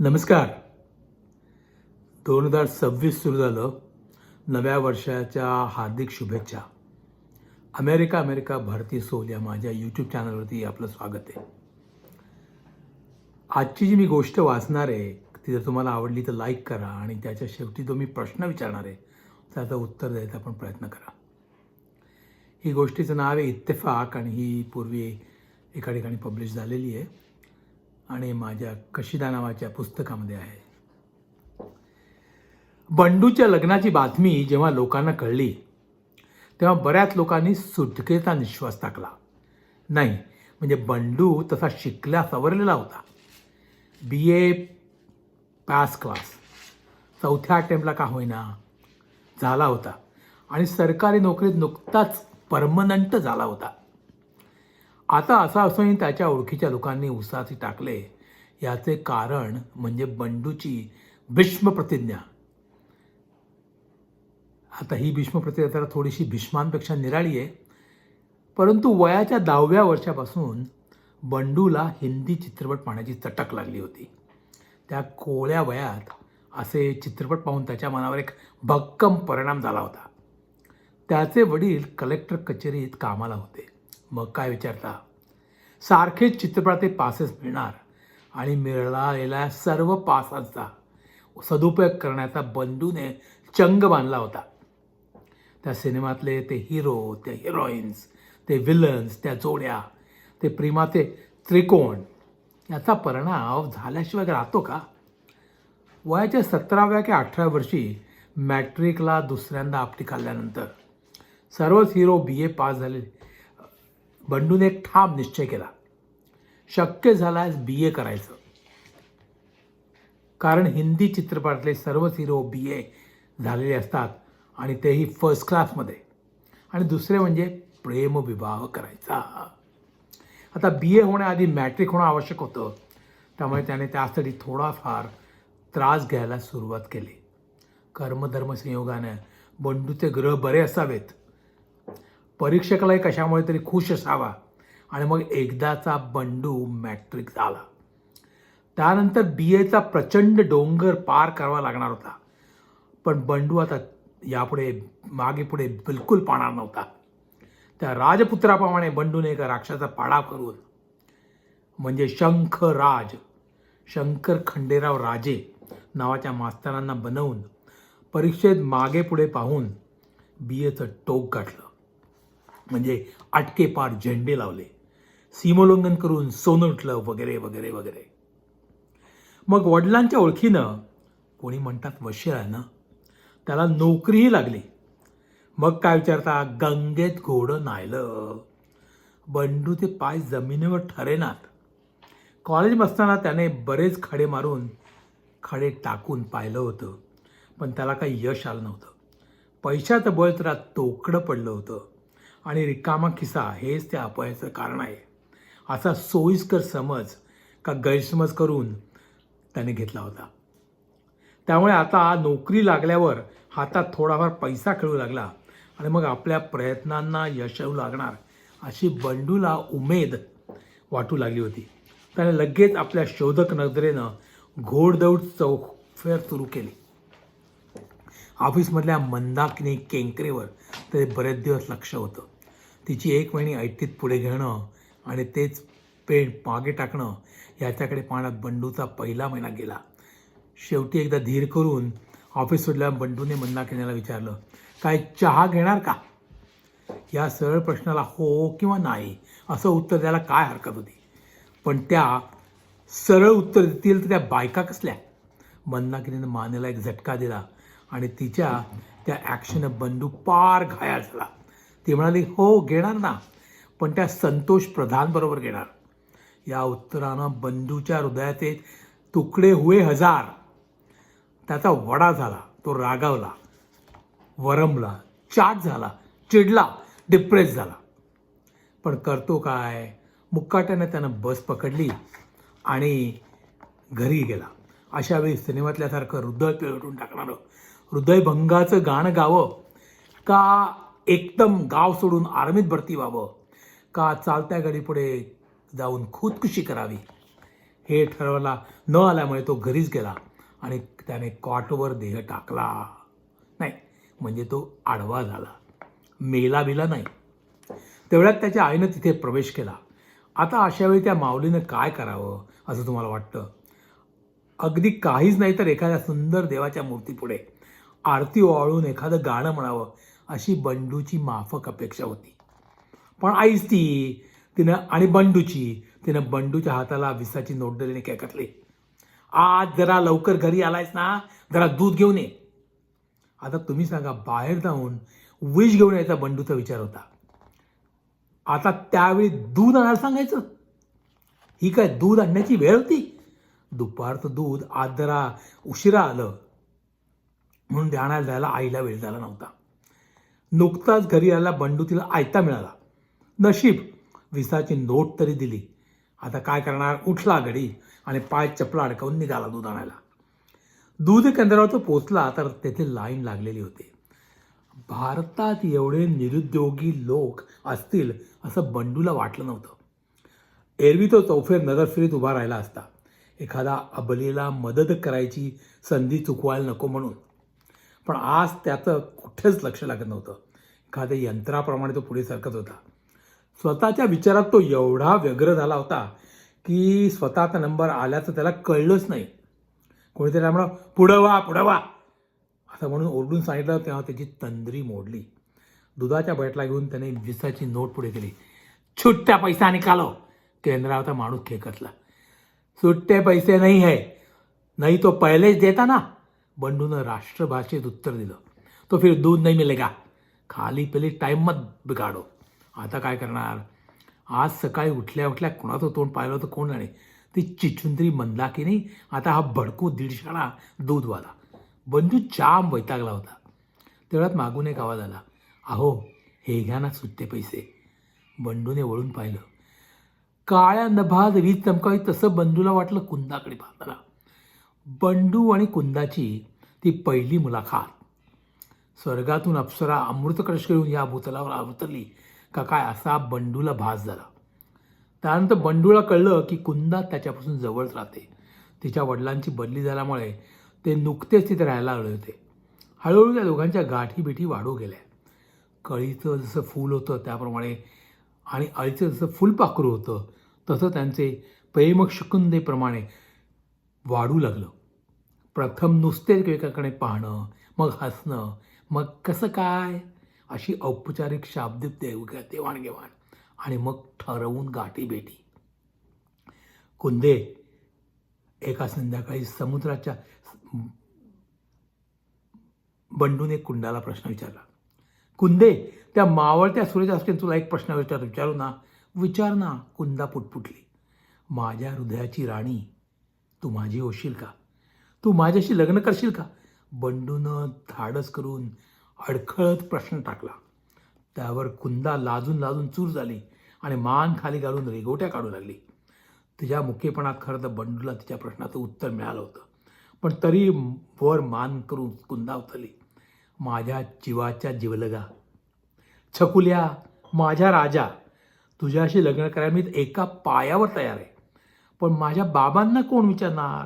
नमस्कार. 2026 सुरू झालं. नव्या वर्षाच्या हार्दिक शुभेच्छा. अमेरिका अमेरिका भारती सोल या माझ्या यूट्यूब चॅनलवरती आपलं स्वागत आहे. आजची जी मी गोष्ट वाचणार आहे ती जर तुम्हाला आवडली तर लाईक करा आणि त्याच्या शेवटी जो मी प्रश्न विचारणार आहे त्याचं उत्तर द्यायचा पण प्रयत्न करा. ही गोष्टीचं नाव आहे इत्तेफाक आणि ही पूर्वी एका ठिकाणी पब्लिश झालेली आहे आणि माझ्या कशिदा नावाच्या पुस्तकामध्ये आहे. बंडूच्या लग्नाची बातमी जेव्हा लोकांना कळली तेव्हा बऱ्याच लोकांनी सुटकेचा निश्वास टाकला. नाही म्हणजे बंडू तसा शिकला सवरलेला होता. BA पास क्लास 4थ्या अटेम्प्टला का होईना झाला होता आणि सरकारी नोकरीत नुकताच परमनंट झाला होता. आता असं असूनही त्याच्या ओळखीच्या लोकांनी उसाचे टाकले. याचे कारण म्हणजे बंडूची भीष्म प्रतिज्ञा. आता ही भीष्म प्रतिज्ञा तर थोडीशी भीष्मांपेक्षा निराळी आहे, परंतु वयाच्या 10व्या वर्षापासून बंडूला हिंदी चित्रपट पाहण्याची चटक लागली होती. त्या कोवळ्या वयात असे चित्रपट पाहून त्याच्या मनावर एक भक्कम परिणाम झाला होता. त्याचे वडील कलेक्टर कचेरीत कामाला होते. मग काय विचारता, सारखेच चित्रपटाचे पासेस मिळणार आणि मिळालेल्या सर्व पासांचा सदुपयोग करण्याचा बंडूने चंग बांधला होता. त्या सिनेमातले ते हिरो, ते हिरोईन्स, ते विलन्स, त्या जोड्या, ते प्रेमाचे त्रिकोण याचा परिणाम झाल्याशिवाय राहतो का? वयाच्या 17व्या की 18व्या वर्षी मॅट्रिकला दुसऱ्यांदा आपटी खाल्ल्यानंतर सर्वच हिरो BA पास झाले. बंडूने एक ठाम निश्चय केला, शक्य झाल्यास BA करायचं. कारण हिंदी चित्रपटातले सर्वच हिरो BA झालेले असतात आणि तेही फर्स्ट क्लासमध्ये. आणि दुसरे म्हणजे प्रेमविवाह करायचा. आता BA होण्याआधी मॅट्रिक होणं आवश्यक होतं, त्यामुळे त्याने त्यासाठी थोडाफार त्रास घ्यायला सुरुवात केली. कर्मधर्म संयोगाने बंडूचे ग्रह बरे असावेत, परीक्षकालाही कशामुळे तरी खुश असावा आणि मग एकदाचा बंडू मॅट्रिक झाला. त्यानंतर BAचा प्रचंड डोंगर पार करावा लागणार होता. पण बंडू आता यापुढे मागे पुढे बिलकुल पाहणार नव्हता. त्या राजपुत्राप्रमाणे बंडूने एका राक्षसाचा पाडाव करून म्हणजे शंकर खंडेराव राजे नावाच्या मास्तरांना बनवून परीक्षेत मागे पुढे पाहून BAचं टोक गाठलं. म्हणजे अटके पार झेंडे लावले, सीमोल्लंघन करून सोनं उठलं वगैरे वगैरे वगैरे. मग वडिलांच्या ओळखीनं, कोणी म्हणतात वशिल्यानं, त्याला नोकरीही लागली. मग काय विचारता, गंगेत घोडं न्हायलं. बंडूचे पाय जमिनीवर ठरेनात. कॉलेज असताना त्याने बरेच खडे टाकून पाहिलं होतं, पण त्याला काही यश आलं नव्हतं. पैशाचं बळ तर तोकडं पडलं होतं आणि रिकामा खिसा हेच त्या अपयशाचं कारण आहे असा सोयीस्कर समज का गैरसमज करून त्याने घेतला होता. त्यामुळे आता नोकरी लागल्यावर हातात थोडाफार पैसा खेळू लागला आणि मग आपल्या प्रयत्नांना यश येऊ लागणार अशी बंडूला उमेद वाटू लागली होती. त्याने लगेच आपल्या शोधक नजरेनं घोडदौड चौफेर सुरू केली. ऑफिसमधल्या मंदाकिनी केंकरेवर ते बरेच दिवस लक्ष होतं. तिची 1 महिने ऐटीत पुढे घेणं आणि तेच पेन मागे टाकणं याच्याकडे पाहण्यात बंडूचा पहिला महिना गेला. शेवटी एकदा धीर करून ऑफिस सोडल्या बंडूने मंदाकिनीला विचारलं, काय चहा घेणार का? या सरळ प्रश्नाला हो किंवा नाही असं उत्तर द्यायला काय हरकत होती, पण त्या सरळ उत्तर देतील तर त्या बायका कसल्या? मंदाकिनीनं मानेला एक झटका दिला आणि तिच्या त्या ॲक्शननं बंडू पार घायाळ झाला. ती म्हणाली, हो घेणार ना, पण त्या संतोष प्रधानबरोबर घेणार. या उत्तरानं बंडूच्या हृदयाचे तुकडे हुए हजार. त्याचा वडा झाला. तो रागावला, वरमला, चाट झाला, चिडला, डिप्रेस झाला. पण करतो काय, मुक्काट्याने त्यानं बस पकडली आणि घरी गेला. अशा वेळी सिनेमातल्यासारखं हृदय पिळवटून टाकणारं हृदयभंगाचं गाणं गावं का एकदम गाव सोडून आर्मीत भरती व्हावं का चालत्या गाडीपुढे जाऊन खुदकुशी करावी हे ठरवला न आल्यामुळे तो घरीच गेला आणि त्याने कॉटवर देह टाकला. नाही म्हणजे तो आडवा झाला, मेला बिला नाही. तेवढ्यात त्याच्या आईनं तिथे प्रवेश केला. आता अशावेळी त्या माऊलीनं काय करावं असं तुम्हाला वाटतं? अगदी काहीच नाही तर एखाद्या सुंदर देवाच्या मूर्तीपुढे आरती ओवाळून एखादं गाणं म्हणावं अशी बंडूची माफक अपेक्षा होती. पण आईच तिनं आणि तिनं बंडूच्या हाताला 20ची नोट दिल्याने केकतली. आज जरा लवकर घरी आलायस ना, जरा दूध घेऊन ये. आता तुम्ही सांगा, बाहेर जाऊन विष घेऊन यायचा बंडूचा विचार होता. आता त्यावेळी दूध आणायला सांगायचं? ही काय दूध आणण्याची वेळ होती? दुपारचं दूध आज जरा उशिरा आलं म्हणून ते आणायला जायला आईला वेळ झाला नव्हता. नुकताच घरी आला बंडू तिला आयता मिळाला. नशीब 20ची नोट तरी दिली. आता काय करणार? उठला घडी आणि पाय चपला अडकवून निघाला दूध आणायला. दूध केंद्रावर तो पोचला तर तेथे लाईन लागलेली होती. भारतात एवढे निरुद्योगी लोक असतील असं बंडूला वाटलं नव्हतं. एरवी तो चौफेर नजरफिरीत उभा राहिला असता, एखादा अबलेला मदत करायची संधी चुकवायला नको म्हणून. पण आज त्याचं कुठेच लक्ष लागत नव्हतं. एखाद्या यंत्राप्रमाणे तो पुढे सरकत होता. स्वतःच्या विचारात तो एवढा व्यग्र झाला होता की स्वतःचा नंबर आल्याचं त्याला कळलंच नाही. कोणीतरी म्हणा, पुढं वा असं म्हणून ओरडून सांगितलं. तेव्हा त्याची तंद्री मोडली. दुधाच्या बैठला घेऊन त्याने 20ची नोट पुढे केली. छुट्ट्या पैसा निकालो. केंद्रावरचा माणूस खेकतला. सुट्टे पैसे नाही है, नहीं तो पहलेच देता ना. बंडूनं राष्ट्रभाषेत उत्तर दिलं. तो फिर दूध नहीं मिलेगा. खाली पेली टाईम मत बिघाडो. आता काय करणार? आज सकाळी उठल्या कोणाचं तोंड पाहिलं होतं कोण जाणे. ती चिचुंद्री मंदाकिनी, आता हा भडकू 150 दूधवाला. बंडू जाम वैतागला होता. तेवढ्यात मागून एक आवाज आला, अहो हे घ्या ना सुट्टे पैसे. बंडूने वळून पाहिलं. काळ्या नभात वीज चमकावी तसं बंडूला वाटलं कुंदाकडे पाहताना. बंडू आणि कुंदाची ती पहिली मुलाखत. स्वर्गातून अप्सरा अमृतकलश घेऊन या भूतलावर अवतरली का काय असा बंडूला भास झाला. त्यानंतर बंडूला कळलं की कुंदा त्याच्यापासून जवळच राहते. तिच्या वडिलांची बदली झाल्यामुळे ते नुकतेच तिथे राहायला आले होते. हळूहळू त्या दोघांच्या गाठीबिठी वाढू गेल्या. कळीचं जसं फूल होतं त्याप्रमाणे आणि अळीचं जसं फुलपाखरू होतं तसं त्यांचे प्रेम शुकुंदेप्रमाणे वाढू लागलं. प्रथम नुसतेच एकमेकांकडे पाहणं, मग हसणं, मग कसं काय अशी औपचारिक शाब्दिक देवाणघेवाण आणि मग ठरवून गाठीभेटी. कुंदे एका संध्याकाळी समुद्राच्या बंडूने कुंडाला प्रश्न विचारला. कुंदे, त्या मावळत्या सूर्याच्या तुला एक प्रश्न विचारू ना? विचार ना. कुंदा पुटपुटली. माझ्या हृदयाची राणी, तू माझी होशील का? तू माझ्याशी लग्न करशील का? बंडूनं धाडस करून अडखळत प्रश्न टाकला. त्यावर कुंदा लाजून चूर झाली आणि मान खाली घालून रेगोट्या काढू लागली. तिच्या मुकेपणात खरं तर बंडूला तिच्या प्रश्नाचं उत्तर मिळालं होतं. पण तरी वर मान करून कुंदा उतरली. माझ्या जीवाच्या जिवलगा, छकुल्या, माझ्या राजा, तुझ्याशी लग्न करायला मी एका पायावर तयार आहे. पण माझ्या बाबांना कोण विचारणार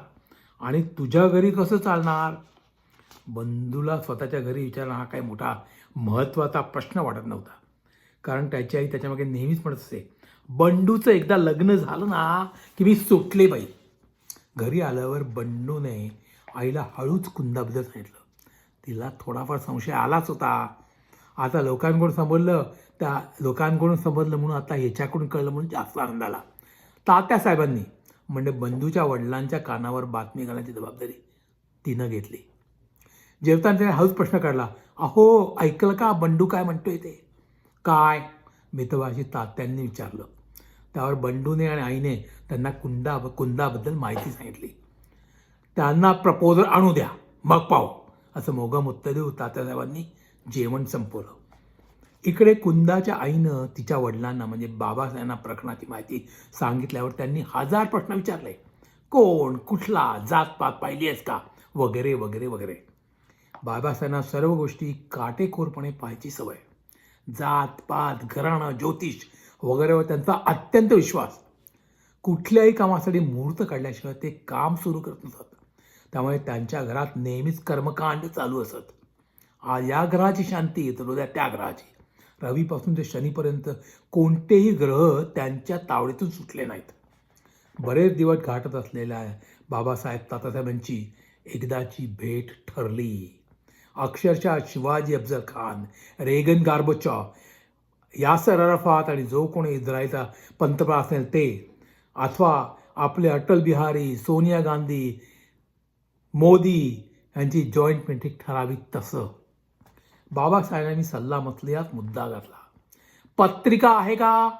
आणि तुझ्या घरी कसं चालणार? बंडूला स्वतःच्या घरी विचारणं हा काही मोठा महत्त्वाचा प्रश्न वाटत नव्हता. कारण त्याची आई त्याच्यामागे नेहमीच म्हणत असे, बंडूचं एकदा लग्न झालं ना की मी सुटले बाई. घरी आल्यावर बंडूने आईला हळूच कुंदाबद्दल सांगितलं. तिला थोडाफार संशय आलाच होता. आता लोकांकडून समजलं म्हणून आता ह्याच्याकडून कळलं म्हणून जास्त आनंद आला. तात्यासाहेबांनी म्हणजे बंडूच्या वडिलांच्या कानावर बातमी घालण्याची जबाबदारी तिनं घेतली. जेवताना त्याने हळूच प्रश्न काढला, अहो ऐकलं का बंडू काय म्हणतोय ते? काय? मितभाषी तात्यांनी विचारलं. त्यावर बंडूने आणि आईने त्यांना कुंदाबद्दल माहिती सांगितली. त्यांना प्रपोजल आणू द्या मग पाहू असं मोगम उत्तर देऊ तात्यासाहेबांनी जेवण संपवलं. इकडे कुंदाच्या आईनं तिच्या वडिलांना म्हणजे बाबासाहेबांना प्रकरणाची माहिती सांगितल्यावर त्यांनी 1000 प्रश्न विचारले. कोण, कुठला, जातपात पाहिली आहेस का, वगैरे वगैरे वगैरे. बाबासाहेबांना सर्व गोष्टी काटेकोरपणे पाहायची सवय. जातपात, घराणं, ज्योतिष वगैरेवर त्यांचा अत्यंत विश्वास. कुठल्याही कामासाठी मुहूर्त काढल्याशिवाय ते काम सुरू करत नसत. त्यामुळे त्यांच्या घरात नेहमीच कर्मकांड चालू असत. आज या ग्रहाची शांती तर उद्या त्या ग्रहाची. रवीपासून ते शनीपर्यंत कोणतेही ग्रह त्यांच्या तावडीतून सुटले नाहीत. बरेच दिवस घाटत असलेल्या बाबासाहेब तात्यासाहेबांची एकदाची भेट ठरली. अक्षरशः शिवाजी अफजल खान, रेगन गार्बचॉव, यासर अराफात आणि जो कोणी इस्रायलचा पंतप्रधान असेल ते, अथवा आपले अटल बिहारी, सोनिया गांधी, मोदी यांची जॉईंट मीटिंग ठरावी तसं बाबासाहेबांनी सल्ला मसलियात मुद्दा घातला. पत्रिका आहे का?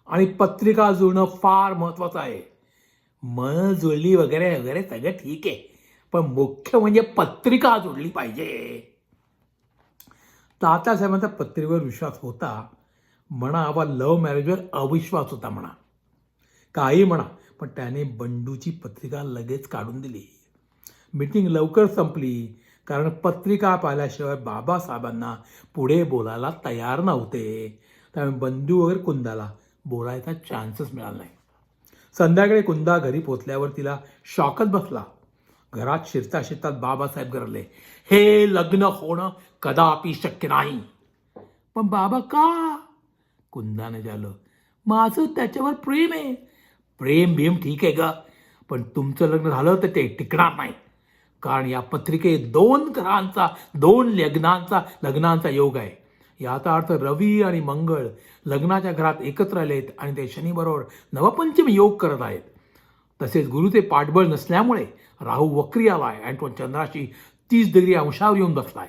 आणि पत्रिका जुळणं फार महत्त्वाचं आहे. मन जुळली वगैरे वगैरे सगळं ठीक आहे, पण मुख्य म्हणजे पत्रिका जोडली पाहिजे. तात्यासाहेबांचा पत्रिकेवर विश्वास होता म्हणा, वा लव्ह मॅरेजवर अविश्वास होता म्हणा, काही म्हणा, पण त्याने बंडूची पत्रिका लगेच काढून दिली. मीटिंग लवकर संपली कारण पत्रिका पाहिल्याशिवाय बाबासाहेबांना पुढे बोलायला तयार नव्हते. त्यामुळे बंडू वगैरे कुंदाला बोलायचा चान्सच मिळाला नाही. संध्याकाळी कुंदा घरी पोचल्यावर तिला शॉकच बसला. घरात शिरता शिरतात बाबासाहेब गरजले, हे लग्न होणं कदापि शक्य नाही. पण बाबा का? कुंदाने झालं, माझं त्याच्यावर प्रेम आहे. प्रेम भीम ठीक आहे ग, पण तुमचं लग्न झालं तर ते टिकणार नाही. कारण या पत्रिकेत 2 ग्रहांचा 2 लग्नांचा योग आहे. याचा अर्थ रवी आणि मंगळ लग्नाच्या घरात एकत्र आलेत आणि ते शनीबरोबर नवपंचमी योग करत आहेत. तसेच गुरुचे पाठबळ नसल्यामुळे राहू वक्री आलाय आणि तो चंद्राशी 30 डिग्री अंशावर येऊन बसलाय.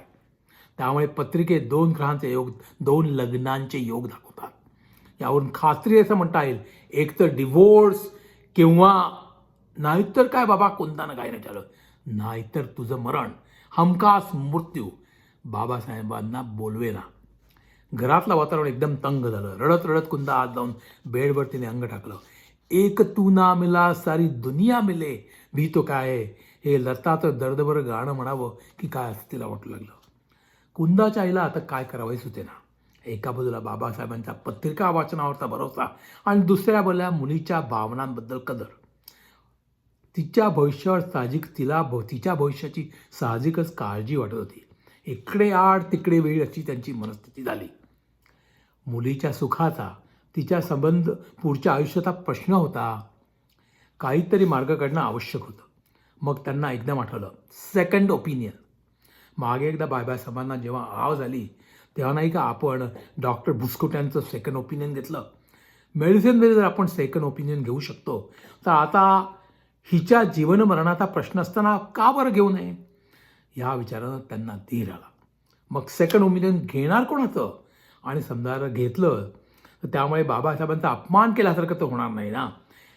त्यामुळे पत्रिकेत 2 ग्रहांचे योग 2 लग्नांचे योग दाखवतात. यावरून खात्री असं म्हणता येईल, एक तर डिवोर्स किंवा नाहीतर काय बाबा, कुंदानं काय नाही झालं, नाहीतर तुझं मरण, हमखास मृत्यू. बाबासाहेबांना बोलवेना. घरातलं वातावरण एकदम तंग झालं. रडत रडत कुंदा आत जाऊन बेडवर तिने अंग टाकलं. एक तू ना मिला सारी दुनिया मिले भी तो काय, हे लताचं दर्दभर गाणं म्हणावं की काय असं तिला वाटू लागलं. कुंदाच्या आईला आता काय करावंच होते ना. एका बाजूला बाबासाहेबांच्या पत्रिका वाचनावरचा भरोसा आणि दुसऱ्या बाजूला मुलीच्या भावनांबद्दल कदर. तिच्या भविष्याची साहजिकच काळजी वाटत होती. इकडे आड तिकडे वेळ अशी त्यांची मनस्थिती झाली. मुलीच्या सुखाचा तिच्या संबंध पुढच्या आयुष्याचा प्रश्न होता. काहीतरी मार्ग काढणं आवश्यक होतं. मग त्यांना एकदम आठवलं, सेकंड ओपिनियन. मागे एकदा बाबासाहेबांना जेव्हा आव झाली तेव्हा नाही का आपण डॉक्टर भुसकुट्यांचं सेकंड ओपिनियन घेतलं. मेडिसिनमध्ये जर आपण सेकंड ओपिनियन घेऊ शकतो तर आता हिच्या जीवन मरणाचा प्रश्न असताना का बरं घेऊ नये, या विचारानं त्यांना धीर आला. मग सेकंड ओपिनियन घेणार कोणाचं? आणि समजा घेतलं तर त्यामुळे बाबासाहेबांचा अपमान केल्यासारखं तर होणार नाही ना.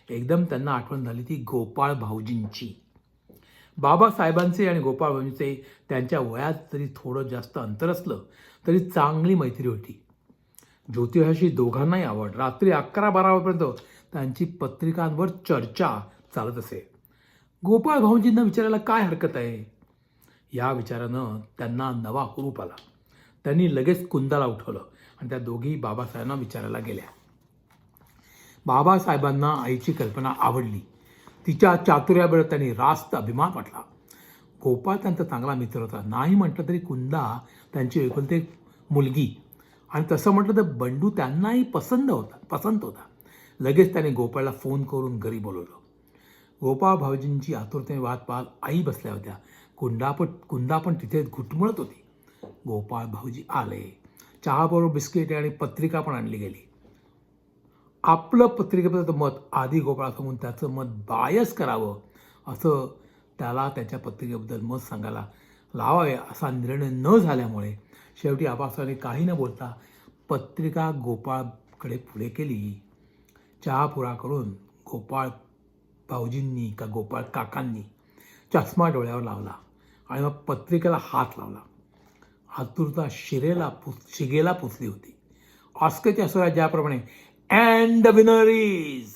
एकदम त्यांना आठवण झाली ती गोपाळ भाऊजींची. बाबासाहेबांचे आणि गोपाळ भाऊजींचे त्यांच्या वयात जरी थोडं जास्त अंतर असलं तरी चांगली मैत्री होती. ज्योतिषाशी दोघांनाही आवड. रात्री 11-12 वाजेपर्यंत त्यांची पत्रिकांवर चर्चा चालत असे. गोपाळ भाऊजींना विचारायला काय हरकत आहे, या विचारानं त्यांना नवा हुरूप आला. त्यांनी लगेच कुंदाला उठवलं आणि त्या दोघी बाबासाहेबांना विचारायला गेल्या. बाबासाहेबांना आईची कल्पना आवडली. तिच्या चातुर्याबरोबर त्यांनी रास्त अभिमान वाटला. गोपाळ त्यांचा चांगला मित्र होता. नाही म्हटलं तरी कुंदा त्यांची एकुलती मुलगी, आणि तसं म्हटलं तर बंडू त्यांनाही पसंत होता. लगेच त्याने गोपाळला फोन करून घरी बोलवलं. गोपाळ भाऊजींची आतुरतेने वाट पाहत आई बसल्या होत्या. कुंदा पण तिथेच घुटमळत होती. गोपाळ भाऊजी आले. चहाबरोबर बिस्किट आणि पत्रिका पण आणली गेली. आपलं पत्रिकेबद्दल मत आधी गोपाळ सांगून त्याचं मत बायस करावं, असं त्याला त्याच्या पत्रिकेबद्दल मत सांगायला लावावे असा निर्णय न झाल्यामुळे शेवटी आबासाने काही न बोलता पत्रिका गोपाळकडे पुढे केली. चहा पुरा करून गोपाळ काकांनी चष्मा डोळ्यावर लावला आणि मग पत्रिकेला हात लावला. आतुरता शिगेला पुसली होती. ऑस्करच्या असोया ज्याप्रमाणे अँड द विनर इज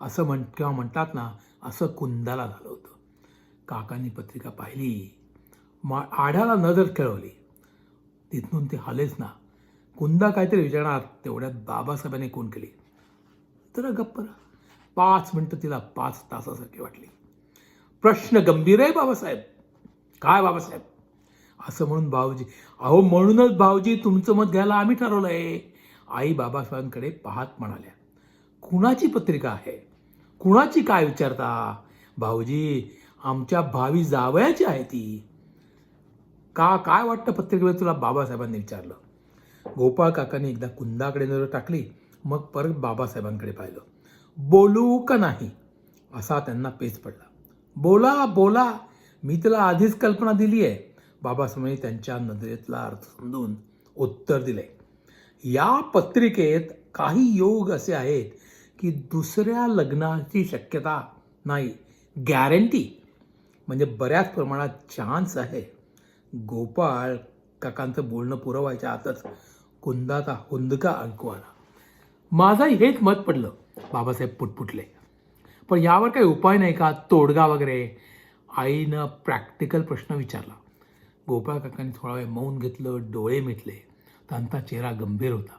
असं म्हणतात ना, असं कुंदाला झालं होतं. काकांनी पत्रिका पाहिली, आढ्याला नजर खेळवली. तिथून ते हलेच ना. कुंदा काहीतरी विचारणार तेवढ्यात बाबासाहेबांनी खून केली. जरा गप्प 5 मिनिटं तिला 5 तासासारखी वाटली. प्रश्न गंभीर आहे बाबासाहेब. काय बाबासाहेब? असं म्हणून भाऊजी, अहो म्हणूनच भाऊजी तुमचं मत घ्यायला आम्ही ठरवलंय. आई बाबासाहेबांकडे पाहत म्हणाल्या, कुणाची पत्रिका आहे? कुणाची काय विचारता? भाऊजी, आमच्या भावी जावयाची आहे ती. का काय वाटतं पत्रिकेवर तुला? बाबासाहेबांनी विचारलं. गोपाळ काकांनी एकदा कुंदाकडे नजर टाकली, मग परत बाबासाहेबांकडे पाहिलं. बोलू का नाही असा त्यांना पेच पडला. बोला बोला, मी तुला आधीच कल्पना दिली आहे. बाबासाहेबांनी त्यांच्या नजरेतला अर्थ समजून उत्तर दिले. या पत्रिकेत काही योग असे आहेत की दुसऱ्या लग्नाची शक्यता नाही, गॅरंटी, म्हणजे बऱ्याच प्रमाणात चान्स आहे. गोपाळ काकांचं बोलणं पुरवायच्या आतच कुंदाचा हुंदका ऐकू आला. माझंही हेच मत पडलं, बाबासाहेब पुटपुटले. पण यावर काही उपाय नाही का? तोडगा वगैरे? आईनं प्रॅक्टिकल प्रश्न विचारला. गोपाळ काकांनी थोडा वेळ मौन घेतलं, डोळे मिटले. त्यांचा चेहरा गंभीर होता.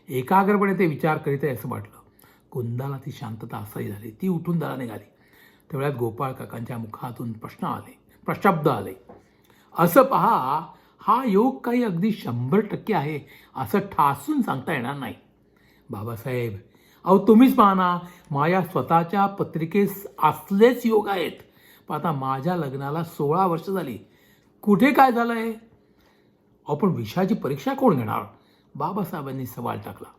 एकाग्रपणे ते विचार करीत आहे असं वाटलं. कुंदाला ती शांतता असह्य झाली. ती उठून दारा निघाली. तेवढ्यात गोपाळ काकांच्या मुखातून प्रशब्द आले. असं पहा, हा योग काही अगदी 100% आहे असं ठासून सांगता येणार नाही. बाबासाहेब, अहो तुम्हीच पहा ना, माझ्या स्वतःच्या पत्रिकेस असलेच योग आहेत. पण आता माझ्या लग्नाला 16 वर्ष झाली. कुठे काय झालं आहे? अहो पण विषयाची परीक्षा कोण घेणार? बाबासाहेबांनी सवाल टाकला.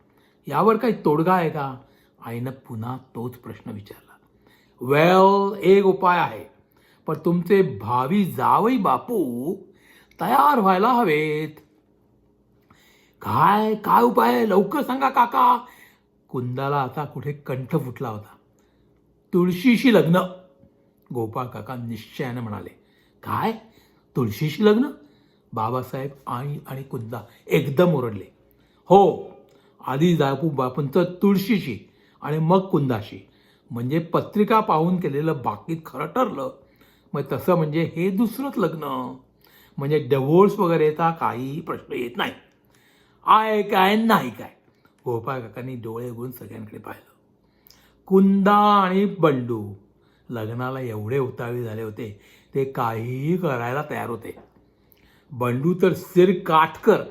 यावर काही तोडगा आहे का? आईनं पुन्हा तोच प्रश्न विचारला. वेल, एक उपाय आहे, पण तुमचे भावी जावई बापू तयार व्हायला हवेत. काय काय उपाय आहे? लवकर सांगा काका. कुंदाला आता कुठे कंठ फुटला होता. तुळशीशी लग्न, गोपाळ काका निश्चयाने म्हणाले. काय? तुळशीशी लग्न? बाबासाहेब आणि कुंदा एकदम ओरडले. हो, आधी बापूंचं तुळशीशी आणि मग कुंदाशी. म्हणजे पत्रिका पाहून केलेलं बाकीत खरं ठरलं. मग तसं म्हणजे हे दुसरंच लग्न. म्हणजे डिव्होर्स वगैरेचा काही प्रश्न येत नाही. आहे काय नाही काय? गोपाळ काकांनी डोळे उघडून सगळ्यांकडे पाहिलं. कुंदा आणि बंडू लग्नाला एवढे उतावळे झाले होते, ते काहीही करायला तयार होते. बंडू तर सिर काटकर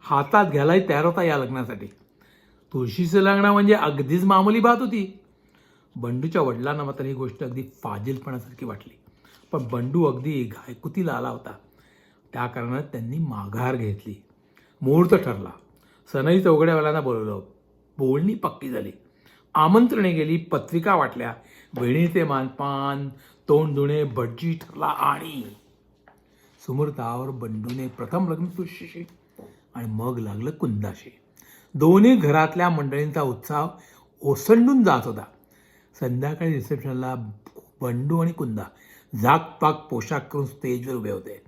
हातात घ्यायलाही तयार होता या लग्नासाठी. तुळशीचं लग्न म्हणजे अगदीच मामूली बात होती. बंडूच्या वडिलांना मात्र ही गोष्ट अगदी फाजीलपणासारखी वाटली. पण बंडू अगदी घायकुतीला आला होता. त्या कारणात त्यांनी माघार घेतली. मुहूर्त ठरला. सनई चौघड्यावाल्यांना बोलवलं. बोलणी पक्की झाली. आमंत्रणे गेली, पत्रिका वाटल्या, वेणीचे मानपान, तोंड धुणे, भटजी ठरला आणि सुमुहूर्तावर बंडूने प्रथम लग्न तुळशीशी आणि मग लागलं कुंदाशी. दोन्ही घरातल्या मंडळींचा उत्साह ओसंडून जात होता. संध्याकाळी रिसेप्शनला बंडू आणि कुंदा झाकपाक पोशाख करून स्टेजवर उभे होते.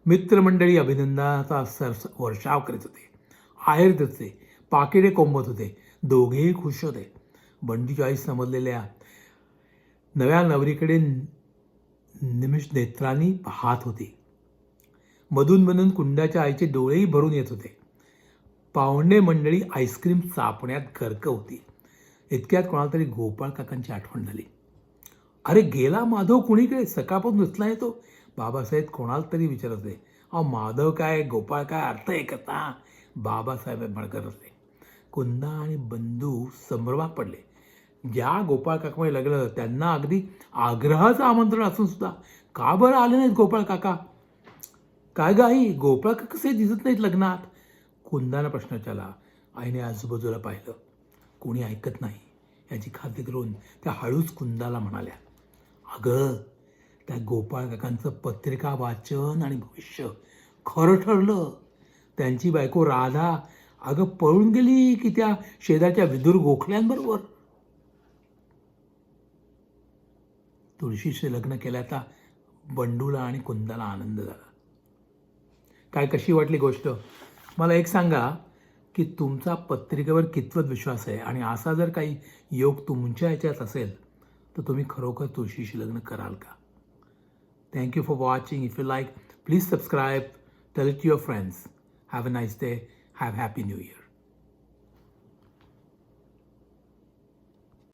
मित्रमंडळी अभिनंदनाचा वर्षाव करीत होते. आहेर देत होते, पाकिटे कोंबत होते. दोघेही खुश होते. बंडूच्या आई समजलेल्या नव्या नवरीकडे निमिष नेत्रांनी पाहत होती. मधून कुंडाच्या आईचे डोळेही भरून येत होते. पाहुणे मंडळी आईस्क्रीम चापण्यात गर्क होती. इतक्यात कोणाला तरी गोपाळ काकांची आठवण झाली. अरे गेला माधव कुणीकडे? सकाळपासून दिसला आहे तो. बाबासाहेब कोणाला तरी विचारत होते. अहो माधव काय गोपाळ काय अर्थ एकच ना? बाबासाहेब म्हणत असले. कुंदा आणि बंधू संभ्रमात पडले. ज्या गोपाळ काकामुळे लग्न त्यांना अगदी आग्रहाचं आमंत्रण असून सुद्धा का बरं आले नाहीत गोपाळ काका? काय गाई, गोपाळ काका कसे दिसत नाहीत लग्नात? कुंदानं प्रश्न विचारला. आईने आजूबाजूला पाहिलं. कोणी ऐकत नाही याची खात्री करून त्या हळूच कुंदाला म्हणाल्या, अगं त्या गोपाळ काकांचं पत्रिका वाचन आणि भविष्य खरं ठरलं. त्यांची बायको राधा अगं पळून गेली की त्या शेजारच्या विदूर गोखल्यांबरोबर. तुळशीचे लग्न केल्याचा बंडूला आणि कुंदाला आनंद झाला. काय कशी वाटली गोष्ट? मला एक सांगा की तुमचा पत्रिकेवर कितपत विश्वास आहे आणि असा जर काही योग तुमच्या ह्याच्यात असेल तर तुम्ही खरोखर तुळशीशी लग्न कराल का? Thank you for watching. If you like, please subscribe, tell it to your friends. Have a nice day. Have happy new year.